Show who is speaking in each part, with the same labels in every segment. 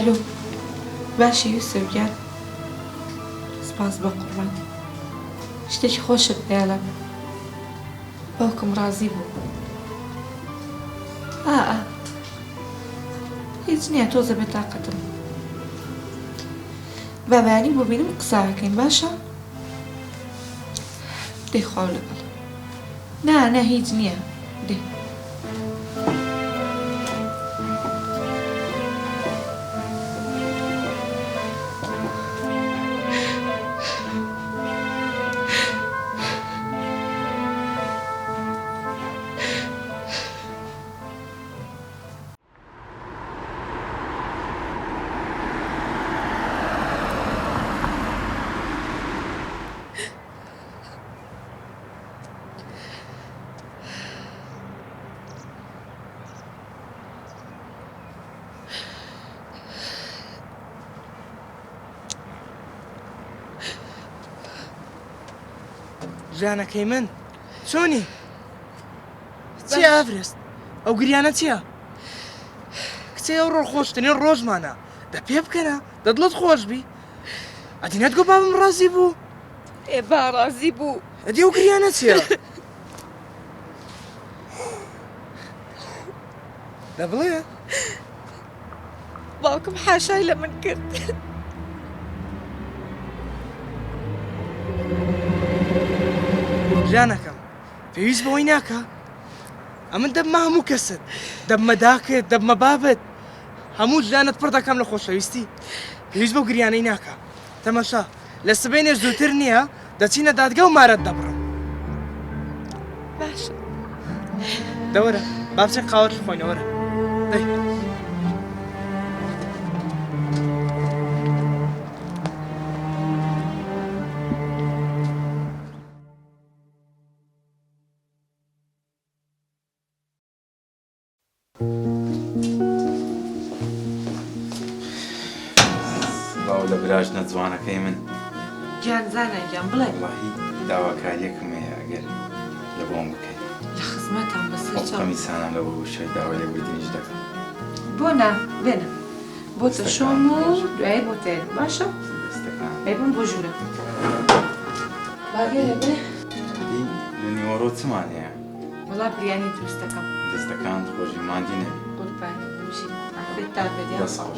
Speaker 1: ئەلۆ باشە یوسف گیان سپاس بە قوربان شتێکی خۆشت پێڵە باوکم ڕازی بوو هیچ نییە تۆزە بێتاقەتم بەبیانی بۆ بینم قساکەین باشە دەی خواو لەگەڵ نا هیچ نییە دێ
Speaker 2: ژیانەکەی من چۆنی؟ چی ئافرست؟ ئەو گریانە چییە؟ کچێ ئەو ڕۆخۆشتنی ڕۆژمانە دە پێ بکەنە دەدڵت خۆش بی ئەدینەت گۆ بابم ڕازی بوو؟
Speaker 1: با ڕازی بوو
Speaker 2: ئەدی ئەو گریانە چییە؟ دە بڵێ
Speaker 1: باوکم حاشای لە من کرد
Speaker 2: ژیانەکەم پێویست بەوەی ناکە ئەمن دەبمە هەموو کەست دەبمە داکت دەبمە بابت هەموو ژیانت پڕ دەکەم لە خۆشەویستی پێویست بەو گریانەی ناکە تەماشا لە سبەینێ زووتر نییە دەچینە دادگا و مارەت دەبڕم
Speaker 1: باشە
Speaker 2: دەوەرە با بچێن قاوەت خۆینەوەرە دەی
Speaker 3: لە براژنە جوانەکەی من
Speaker 1: گیانزانەگیان بڵێ
Speaker 3: وڵاهی داواکاریەکم هەیە ئەگەر لە بۆم بکەیت
Speaker 1: لە خزمەتان بەسەر
Speaker 3: ئەو قەمیسانە لە بۆ شوێ داوای لێبوردنیش دەکەم
Speaker 1: بۆ نا بێنە بۆ تە شۆم و دوایە بۆ تێن باشە
Speaker 3: دەستەکان
Speaker 1: بێبم بۆ ژوورە باگەرە بێ
Speaker 3: لە نیوەڕۆ چمان هەیە
Speaker 1: وڵا بریانی دروستەکەم
Speaker 3: دەستەکان خۆشی ماندی نەبی
Speaker 1: قوربانی بژی ئافرێت تا بێت
Speaker 3: دە ساڵ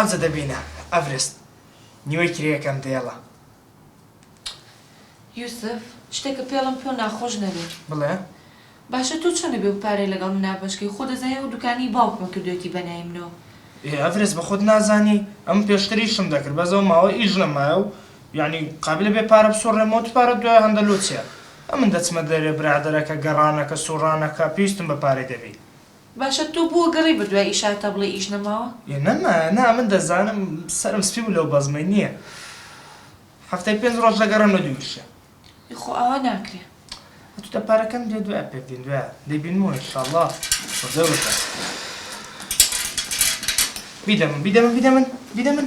Speaker 2: ئەمجە دەبینە ئەڤرست نیوەی کرێیەکەم دێڵە
Speaker 1: یوسف شتێکە پێڵم پێ ناخۆش نەبێت
Speaker 2: بڵێ
Speaker 1: باشە تۆ چۆنە بێ و پارەی لەگەڵ منابشکەی خۆ دەزانێ و دوکانی باوکمە کردوێتی بەنای منەوە
Speaker 2: ئەڤرست بە خۆت نازانی ئەم پێشتریشم دەکرد بەزەوە ماوە ئیژ لەمایە و یعنی قابلە بێ پارە بسۆڕێمەوە پارە دوای هەندە لۆچیە ئەمن دەچمە دەرێ برادەرەکە گەڕانەکە سوڕانەکە پێویستم بە پارەی دەبی
Speaker 1: باشە تۆ بووە گەڕی بە دوای ئیشاتە بڵێ ئیش نەماوە
Speaker 2: نەما نا من دەزانم سەرم سپی و لەو بەزمەی نییە هەفتەی 5 ڕۆژ لەگەڕم لە دویشە
Speaker 1: خۆ ئەوە ناکرێ
Speaker 2: تو دە پارەکەم دێ دوای پێبین دوای دەیبینمەوە ئینشاءڵڵا بەزەوتە بیدەمن